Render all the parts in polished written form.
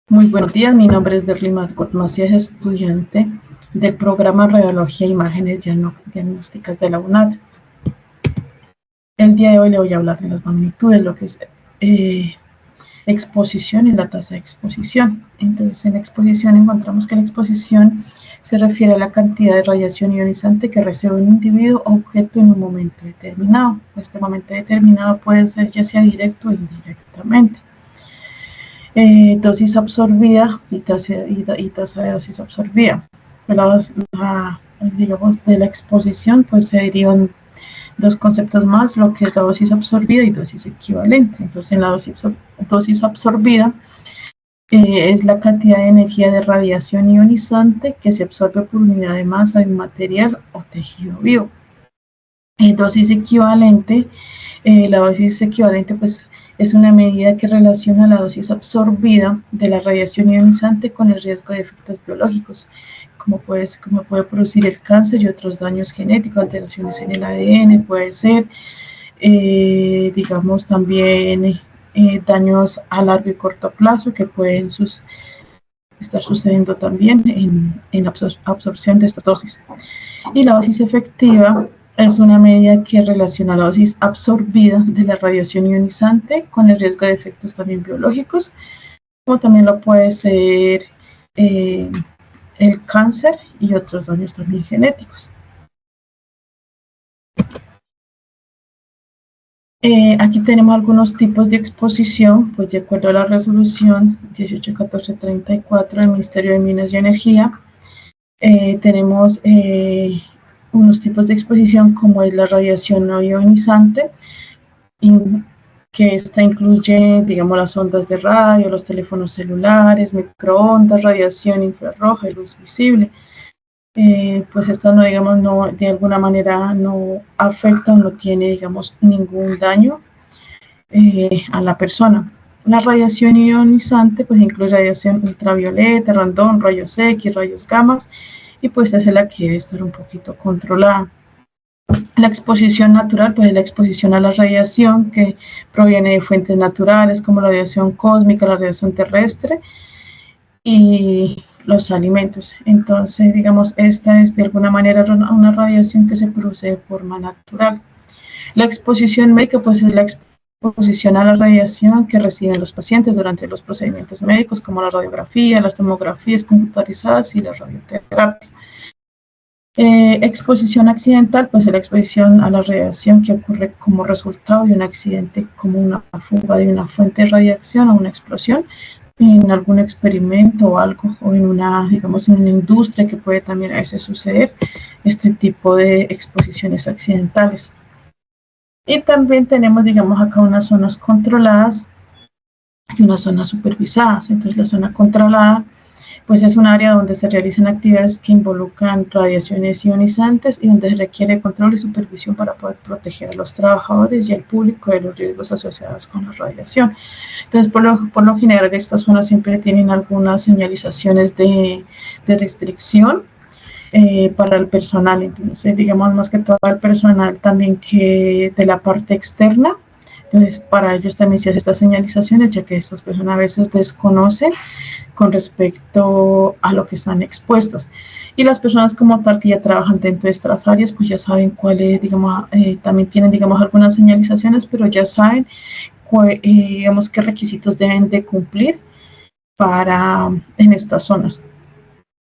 Muy buenos días, mi nombre es Derly Margot Macías, estudiante del programa Radiología e Imágenes Diagnósticas de la UNAD. El día de hoy le voy a hablar de las magnitudes, lo que es exposición y la tasa de exposición. Entonces, en la exposición encontramos que la exposición se refiere a la cantidad de radiación ionizante que recibe un individuo o objeto en un momento determinado. Este momento determinado puede ser ya sea directo o indirectamente. Dosis absorbida y tasa de dosis absorbida. Digamos, de la exposición, pues se derivan dos conceptos más, lo que es la dosis absorbida y dosis equivalente. Entonces, en la dosis absorbida es la cantidad de energía de radiación ionizante que se absorbe por unidad de masa de un material o tejido vivo. Dosis equivalente, la dosis equivalente pues es una medida que relaciona la dosis absorbida de la radiación ionizante con el riesgo de efectos biológicos, como puede producir el cáncer y otros daños genéticos, alteraciones en el ADN, puede ser, digamos, también daños a largo y corto plazo que pueden estar sucediendo también en la absorción de estas dosis. Y la dosis efectiva es una medida que relaciona la dosis absorbida de la radiación ionizante con el riesgo de efectos también biológicos, como también lo puede ser el cáncer y otros daños también genéticos. Aquí tenemos algunos tipos de exposición, pues de acuerdo a la resolución 181434 del Ministerio de Minas y Energía, tenemos unos tipos de exposición como es la radiación no ionizante, que esta incluye, digamos, las ondas de radio, los teléfonos celulares, microondas, radiación infrarroja y luz visible. Pues esto no, digamos, no, de alguna manera no afecta o no tiene, digamos, ningún daño a la persona. La radiación ionizante pues incluye radiación ultravioleta, radón, rayos X, rayos gamma, y pues esa es la que debe estar un poquito controlada. La exposición natural pues es la exposición a la radiación que proviene de fuentes naturales como la radiación cósmica, la radiación terrestre y los alimentos. Entonces, digamos, esta es de alguna manera una radiación que se produce de forma natural. La exposición médica pues es la exposición a la radiación que reciben los pacientes durante los procedimientos médicos como la radiografía, las tomografías computarizadas y la radioterapia. Exposición accidental pues es la exposición a la radiación que ocurre como resultado de un accidente, como una fuga de una fuente de radiación o una explosión en algún experimento o algo, o en una, digamos, en una industria que puede también a veces suceder este tipo de exposiciones accidentales. Y también tenemos, digamos, acá unas zonas controladas y unas zonas supervisadas. Entonces, la zona controlada, pues es un área donde se realizan actividades que involucran radiaciones ionizantes y donde se requiere control y supervisión para poder proteger a los trabajadores y al público de los riesgos asociados con la radiación. Entonces, por lo general, estas zonas siempre tienen algunas señalizaciones de restricción para el personal. Entonces, digamos, más que todo el personal también que de la parte externa. Entonces, para ellos también se hacen estas señalizaciones, ya que estas personas a veces desconocen con respecto a lo que están expuestos. Y las personas como tal que ya trabajan dentro de estas áreas, pues ya saben cuáles, digamos, también tienen, digamos, algunas señalizaciones, pero ya saben, digamos, qué requisitos deben de cumplir para en estas zonas.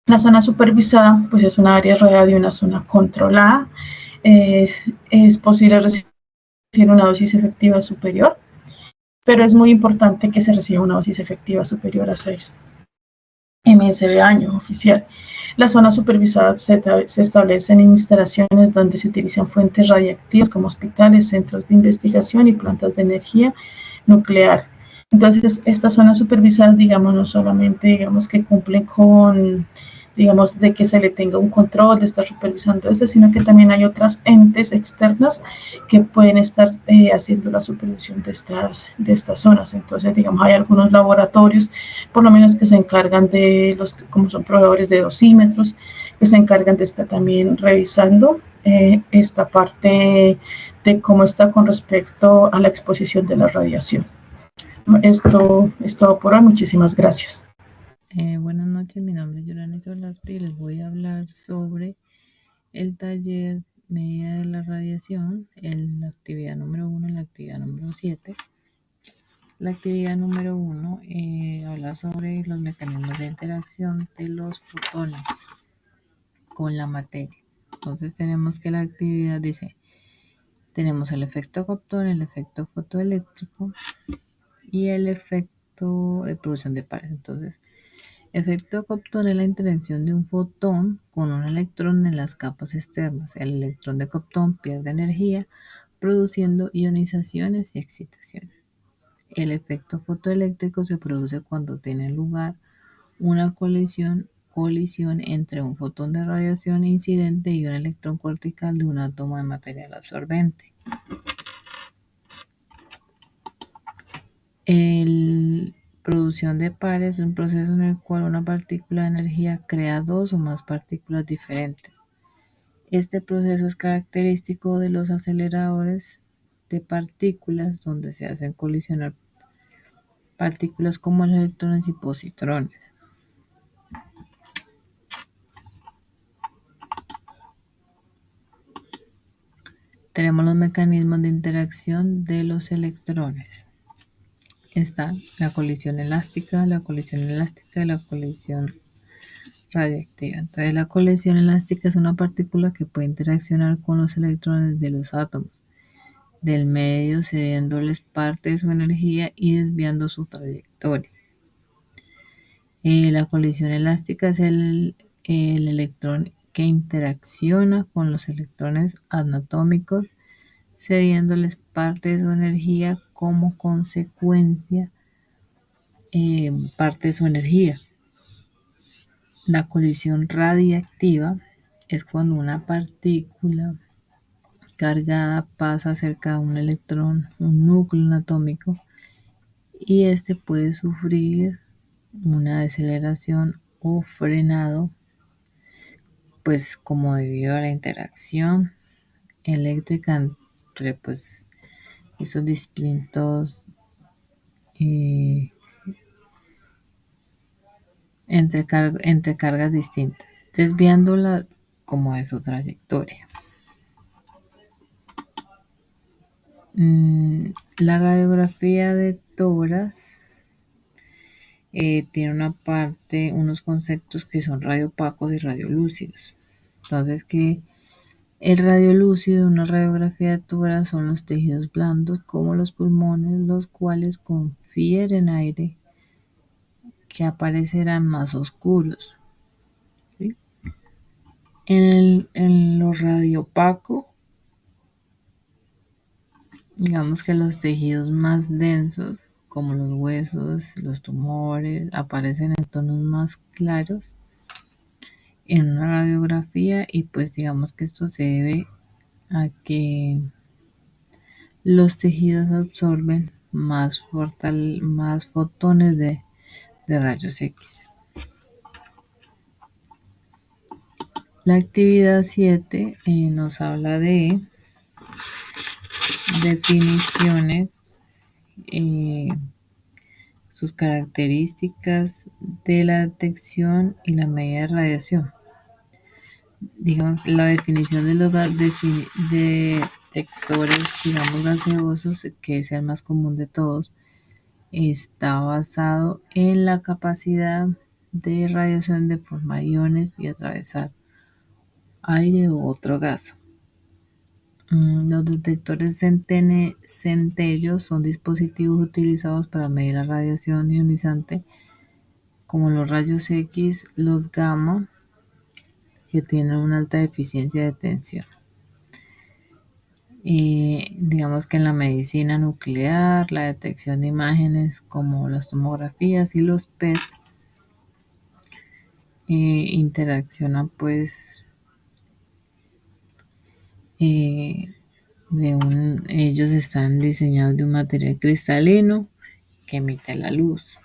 La zona supervisada, pues es una área rodeada de una zona controlada. Es posible recibir una dosis efectiva superior, pero es muy importante que se reciba una dosis efectiva superior a 6 mSv año oficial. La zona supervisada se establecen en instalaciones donde se utilizan fuentes radiactivas como hospitales, centros de investigación y plantas de energía nuclear. Entonces, estas zonas supervisadas, digamos, no solamente, digamos, que cumplen con, digamos, de que se le tenga un control, de estar supervisando esto, sino que también hay otras entes externas que pueden estar haciendo la supervisión de estas zonas. Entonces, digamos, hay algunos laboratorios, por lo menos que se encargan de los, como son proveedores de dosímetros, que se encargan de estar también revisando esta parte de cómo está con respecto a la exposición de la radiación. Esto es todo por hoy. Muchísimas gracias. Buenas noches, mi nombre es Yorani Solarte y les voy a hablar sobre el taller medida de la radiación, la actividad número 1 y la actividad número 7. La actividad número 1 habla sobre los mecanismos de interacción de los fotones con la materia. Entonces tenemos que la actividad dice, tenemos el efecto Compton, el efecto fotoeléctrico y el efecto de producción de pares. Entonces, efecto Compton es la interacción de un fotón con un electrón en las capas externas. El electrón de Compton pierde energía produciendo ionizaciones y excitaciones. El efecto fotoeléctrico se produce cuando tiene lugar una colisión entre un fotón de radiación incidente y un electrón cortical de un átomo de material absorbente. La producción de pares es un proceso en el cual una partícula de energía crea dos o más partículas diferentes. Este proceso es característico de los aceleradores de partículas, donde se hacen colisionar partículas como electrones y positrones. Tenemos los mecanismos de interacción de los electrones. Está la colisión elástica y la colisión radiactiva. Entonces, la colisión elástica es una partícula que puede interaccionar con los electrones de los átomos del medio, cediéndoles parte de su energía y desviando su trayectoria. La colisión elástica es el electrón que interacciona con los electrones anatómicos, cediéndoles parte de su energía como consecuencia, parte de su energía. La colisión radiactiva es cuando una partícula cargada pasa cerca de un electrón, un núcleo atómico, y este puede sufrir una deceleración o frenado, pues como debido a la interacción eléctrica entre esos distintos entre cargas distintas, desviándola como de su trayectoria. La radiografía de tórax tiene unos conceptos que son radiopacos y radiolúcidos. Entonces, que el radiolúcido, una radiografía de tórax, son los tejidos blandos como los pulmones, los cuales confieren aire que aparecerán más oscuros. ¿Sí? En lo radiopaco, digamos que los tejidos más densos, como los huesos, los tumores, aparecen en tonos más claros en una radiografía, y pues digamos que esto se debe a que los tejidos absorben más fotones de rayos X. La actividad 7 nos habla de definiciones, sus características de la detección y la medida de radiación. Digamos, la definición de los detectores, digamos, gaseosos, que es el más común de todos, está basado en la capacidad de radiación de formar iones y atravesar aire u otro gas. Los detectores centello son dispositivos utilizados para medir la radiación ionizante, como los rayos X, los gamma, que tienen una alta eficiencia de detención. Digamos que en la medicina nuclear, la detección de imágenes como las tomografías y los PET interaccionan ellos están diseñados de un material cristalino que emite la luz.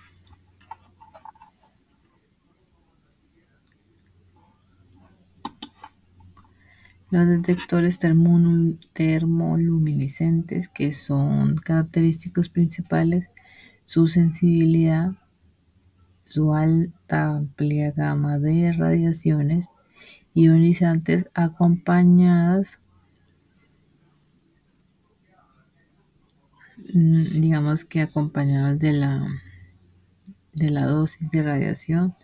Los detectores termoluminiscentes, que son característicos principales, su sensibilidad su alta amplia gama de radiaciones ionizantes acompañadas, digamos que acompañadas de la dosis de radiación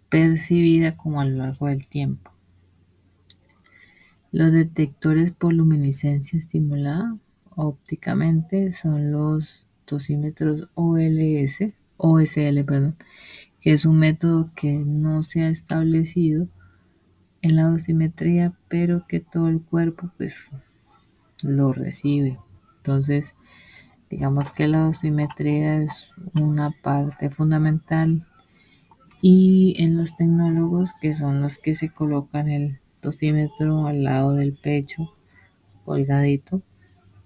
percibida como a lo largo del tiempo. Los detectores por luminiscencia estimulada ópticamente son los dosímetros OSL, que es un método que no se ha establecido en la dosimetría, pero que todo el cuerpo pues lo recibe. Entonces, digamos que la dosimetría es una parte fundamental, y en los tecnólogos, que son los que se colocan el dosímetro al lado del pecho, colgadito,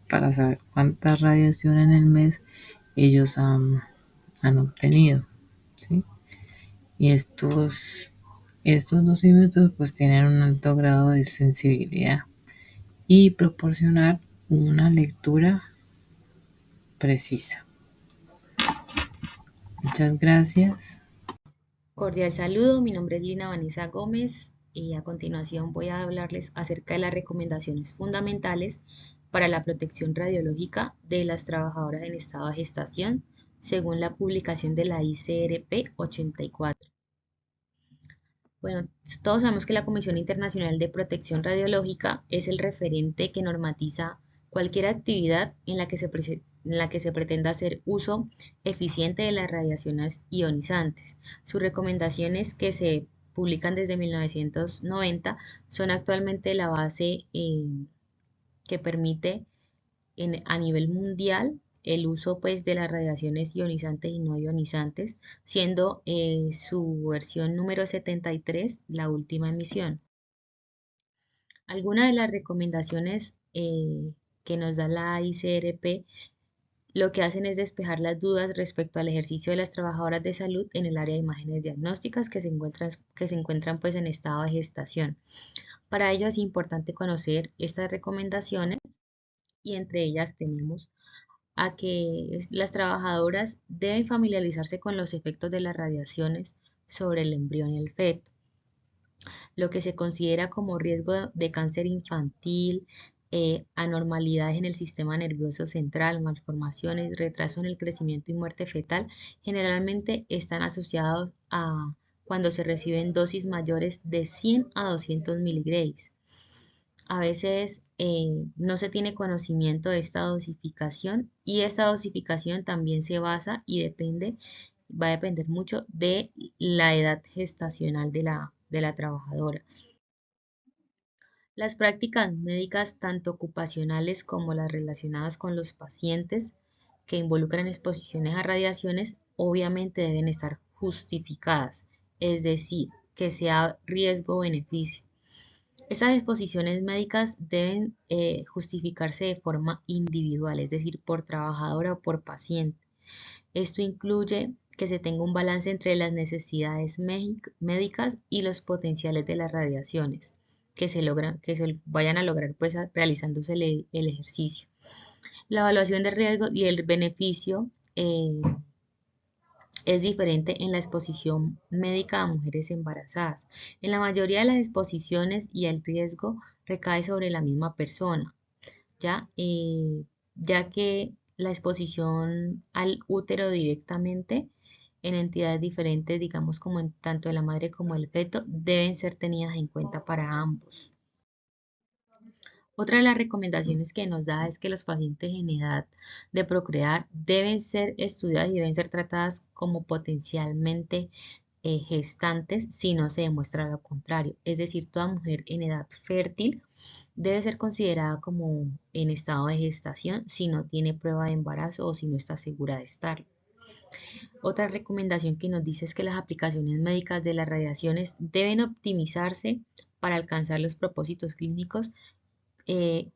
para saber cuánta radiación en el mes ellos han obtenido, ¿sí? Y estos dosímetros pues tienen un alto grado de sensibilidad y proporcionar una lectura precisa. Muchas gracias. Cordial saludo, mi nombre es Lina Vanessa Gómez y a continuación voy a hablarles acerca de las recomendaciones fundamentales para la protección radiológica de las trabajadoras en estado de gestación, según la publicación de la ICRP 84. Bueno, todos sabemos que la Comisión Internacional de Protección Radiológica es el referente que normatiza cualquier actividad en la que se pretenda hacer uso eficiente de las radiaciones ionizantes. Sus recomendaciones, que se publican desde 1990, son actualmente la base que permite a nivel mundial el uso pues de las radiaciones ionizantes y no ionizantes, siendo su versión número 73 la última emisión. Algunas de las recomendaciones que nos da la ICRP lo que hacen es despejar las dudas respecto al ejercicio de las trabajadoras de salud en el área de imágenes diagnósticas que se encuentran pues en estado de gestación. Para ello es importante conocer estas recomendaciones y entre ellas tenemos a que las trabajadoras deben familiarizarse con los efectos de las radiaciones sobre el embrión y el feto, lo que se considera como riesgo de cáncer infantil, anormalidades en el sistema nervioso central, malformaciones, retraso en el crecimiento y muerte fetal, generalmente están asociados a cuando se reciben dosis mayores de 100 a 200 miligrays. A veces no se tiene conocimiento de esta dosificación y esta dosificación también se basa y va a depender mucho de la edad gestacional de la trabajadora. Las prácticas médicas, tanto ocupacionales como las relacionadas con los pacientes que involucran exposiciones a radiaciones, obviamente deben estar justificadas, es decir, que sea riesgo-beneficio. Estas exposiciones médicas deben justificarse de forma individual, es decir, por trabajadora o por paciente. Esto incluye que se tenga un balance entre las necesidades médicas y los potenciales de las radiaciones que se vayan a lograr pues realizándose el ejercicio. La evaluación de riesgo y el beneficio es diferente en la exposición médica a mujeres embarazadas. En la mayoría de las exposiciones y el riesgo recae sobre la misma persona, ¿ya? Ya que la exposición al útero directamente en entidades diferentes, digamos como en tanto de la madre como el feto, deben ser tenidas en cuenta para ambos. Otra de las recomendaciones que nos da es que los pacientes en edad de procrear deben ser estudiadas y deben ser tratadas como potencialmente gestantes si no se demuestra lo contrario. Es decir, toda mujer en edad fértil debe ser considerada como en estado de gestación si no tiene prueba de embarazo o si no está segura de estar. Otra recomendación que nos dice es que las aplicaciones médicas de las radiaciones deben optimizarse para alcanzar los propósitos clínicos eh,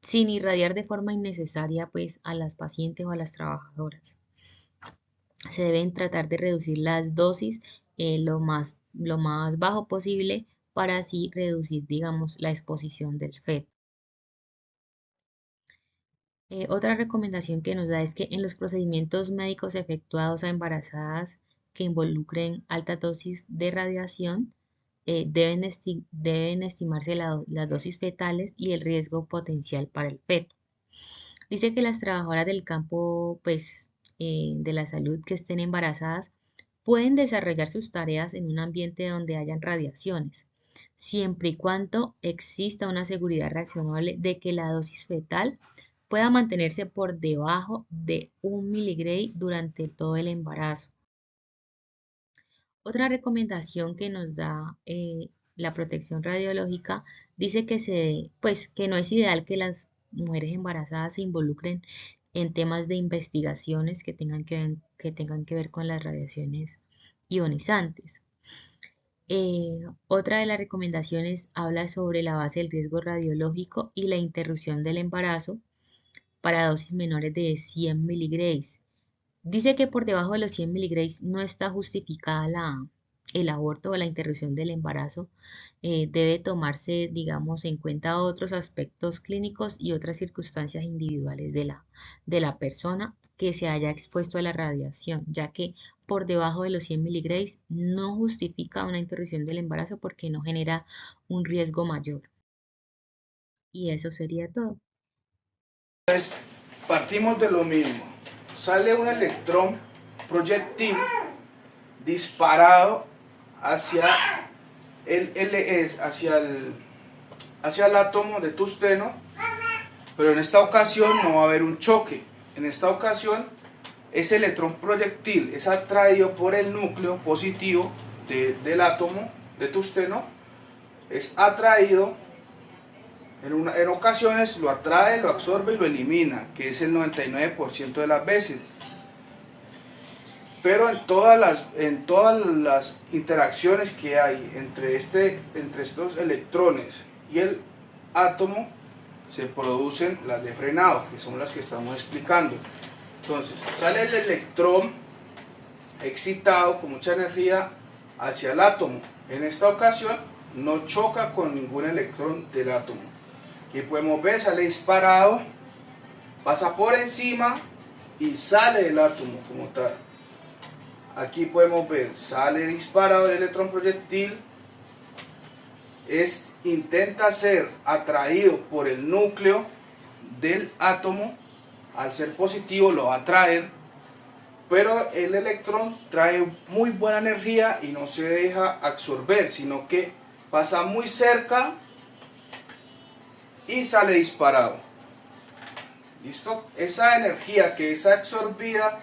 sin irradiar de forma innecesaria pues a las pacientes o a las trabajadoras. Se deben tratar de reducir las dosis lo más bajo posible para así reducir, digamos, la exposición del feto. Otra recomendación que nos da es que en los procedimientos médicos efectuados a embarazadas que involucren altas dosis de radiación, deben estimarse las dosis fetales y el riesgo potencial para el feto. Dice que las trabajadoras del campo de la salud que estén embarazadas pueden desarrollar sus tareas en un ambiente donde hayan radiaciones, siempre y cuando exista una seguridad reaccionable de que la dosis fetal pueda mantenerse por debajo de 1 miligray durante todo el embarazo. Otra recomendación que nos da la protección radiológica dice que no es ideal que las mujeres embarazadas se involucren en temas de investigaciones que tengan que ver con las radiaciones ionizantes. Otra de las recomendaciones habla sobre la base del riesgo radiológico y la interrupción del embarazo para dosis menores de 100 miligrays. Dice que por debajo de los 100 miligrays no está justificada el aborto o la interrupción del embarazo. Debe tomarse, digamos, en cuenta otros aspectos clínicos y otras circunstancias individuales de la persona que se haya expuesto a la radiación, ya que por debajo de los 100 miligrays no justifica una interrupción del embarazo porque no genera un riesgo mayor. Y eso sería todo. Entonces, partimos de lo mismo. Sale un electrón proyectil disparado hacia hacia el átomo de tungsteno, pero en esta ocasión no va a haber un choque. En esta ocasión, ese electrón proyectil es atraído por el núcleo positivo del átomo de tungsteno, es atraído. En ocasiones lo atrae, lo absorbe y lo elimina, que es el 99% de las veces. Pero en todas las interacciones que hay entre estos electrones y el átomo, se producen las de frenado, que son las que estamos explicando. Entonces, sale el electrón excitado con mucha energía hacia el átomo. En esta ocasión no choca con ningún electrón del átomo. Aquí podemos ver, sale disparado, pasa por encima y sale del átomo como tal. Aquí podemos ver, sale disparado el electrón proyectil, intenta ser atraído por el núcleo del átomo. Al ser positivo lo va a atraer, pero el electrón trae muy buena energía y no se deja absorber, sino que pasa muy cerca y sale disparado. ¿Listo? Esa energía que es absorbida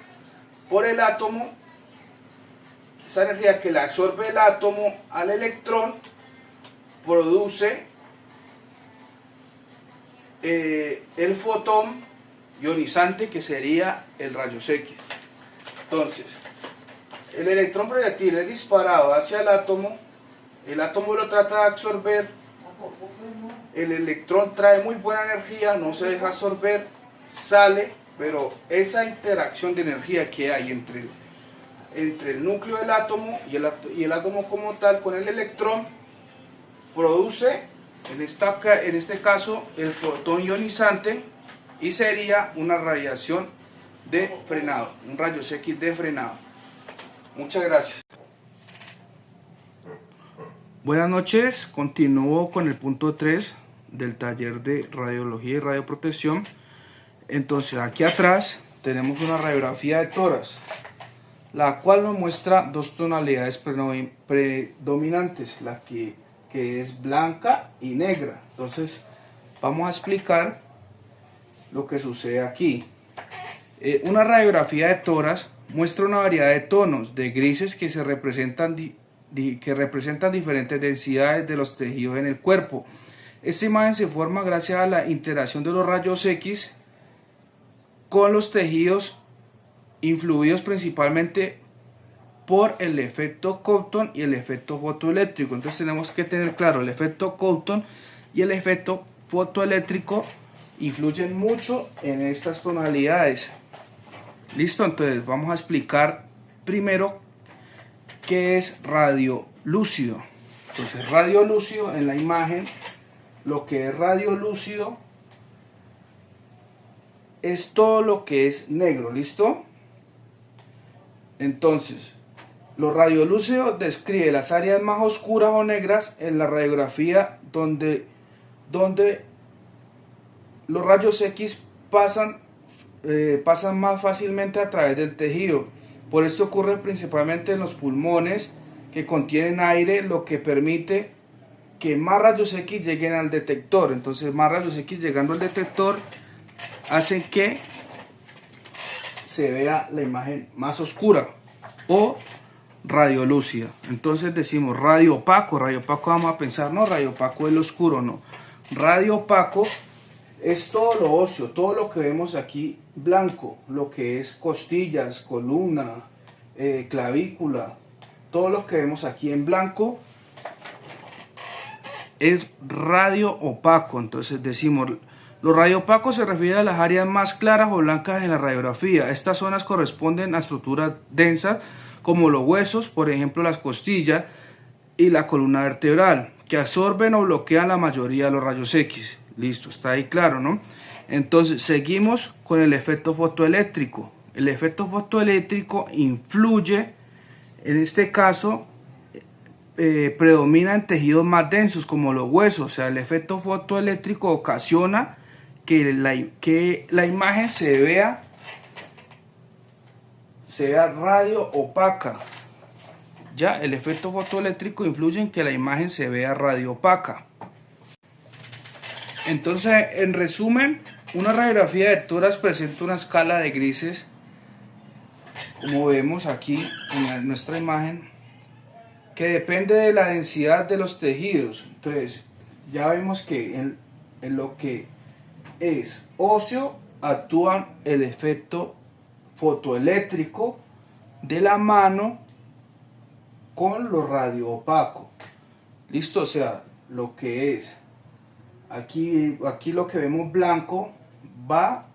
por el átomo, esa energía que le absorbe el átomo al electrón, produce el fotón ionizante, que sería el rayos X. Entonces, el electrón proyectil es disparado hacia el átomo lo trata de absorber, el electrón trae muy buena energía, no se deja absorber, sale, pero esa interacción de energía que hay entre el núcleo del átomo y el átomo como tal con el electrón, produce en este caso el fotón ionizante, y sería una radiación de frenado, un rayos X de frenado. Muchas gracias. Buenas noches, continúo con el punto 3 del taller de radiología y radioprotección. Entonces, aquí atrás tenemos una radiografía de tórax, la cual nos muestra dos tonalidades predominantes, la que es blanca y negra. Entonces, vamos a explicar lo que sucede aquí. Una radiografía de tórax muestra una variedad de tonos de grises que representan diferentes densidades de los tejidos en el cuerpo. Esta imagen se forma gracias a la interacción de los rayos X con los tejidos, influidos principalmente por el efecto Compton y el efecto fotoeléctrico. Entonces tenemos que tener claro, el efecto Compton y el efecto fotoeléctrico influyen mucho en estas tonalidades. Listo, entonces vamos a explicar primero qué es radiolúcido. Entonces, radiolúcido, en la imagen, lo que es radiolúcido es todo lo que es negro. ¿Listo? Entonces, Lo radiolúcido describe las áreas más oscuras o negras en la radiografía donde los rayos X pasan más fácilmente a través del tejido. Por esto ocurre principalmente en los pulmones que contienen aire, lo que permite que más rayos X lleguen al detector. Entonces más rayos X llegando al detector hacen que se vea la imagen más oscura o radiolúcida. Entonces decimos radio opaco. Radio opaco, vamos a pensar, no, radio opaco es lo oscuro, no. Radio opaco es todo lo óseo, todo lo que vemos aquí blanco, lo que es costillas, columna, clavícula, todo lo que vemos aquí en blanco es radio opaco. Entonces decimos, lo radio opaco se refiere a las áreas más claras o blancas en la radiografía. Estas zonas corresponden a estructuras densas como los huesos, por ejemplo las costillas y la columna vertebral, que absorben o bloquean la mayoría de los rayos X. Listo, está ahí claro, ¿no? Entonces seguimos con el efecto fotoeléctrico. El efecto fotoeléctrico influye, en este caso, predomina en tejidos más densos como los huesos. O sea, el efecto fotoeléctrico ocasiona que la imagen se vea radio opaca. Ya, el efecto fotoeléctrico influye en que la imagen se vea radio opaca. Entonces, en resumen, una radiografía de toras presenta una escala de grises, como vemos aquí en nuestra imagen, que depende de la densidad de los tejidos. Entonces, ya vemos que en lo que es óseo actúa el efecto fotoeléctrico de la mano con lo radio opaco. Listo, o sea, lo que es aquí lo que vemos blanco va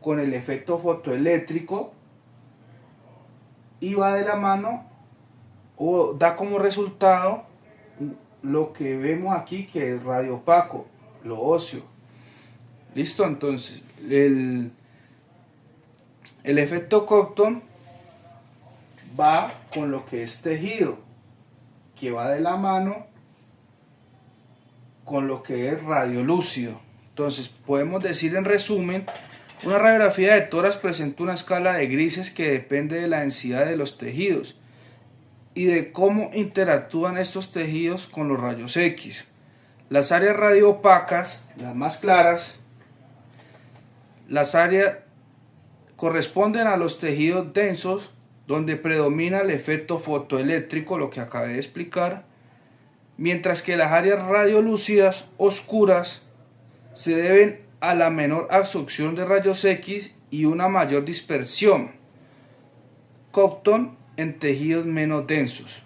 con el efecto fotoeléctrico y va de la mano o da como resultado lo que vemos aquí, que es radio opaco, lo óseo. Listo, entonces el efecto Compton va con lo que es tejido, que va de la mano con lo que es radiolúcido. Entonces podemos decir en resumen, una radiografía de tórax presenta una escala de grises que depende de la densidad de los tejidos y de cómo interactúan estos tejidos con los rayos X. Las áreas radioopacas, las más claras, las áreas corresponden a los tejidos densos donde predomina el efecto fotoeléctrico, lo que acabé de explicar, mientras que las áreas radiolúcidas oscuras se deben a la menor absorción de rayos X y una mayor dispersión Compton en tejidos menos densos.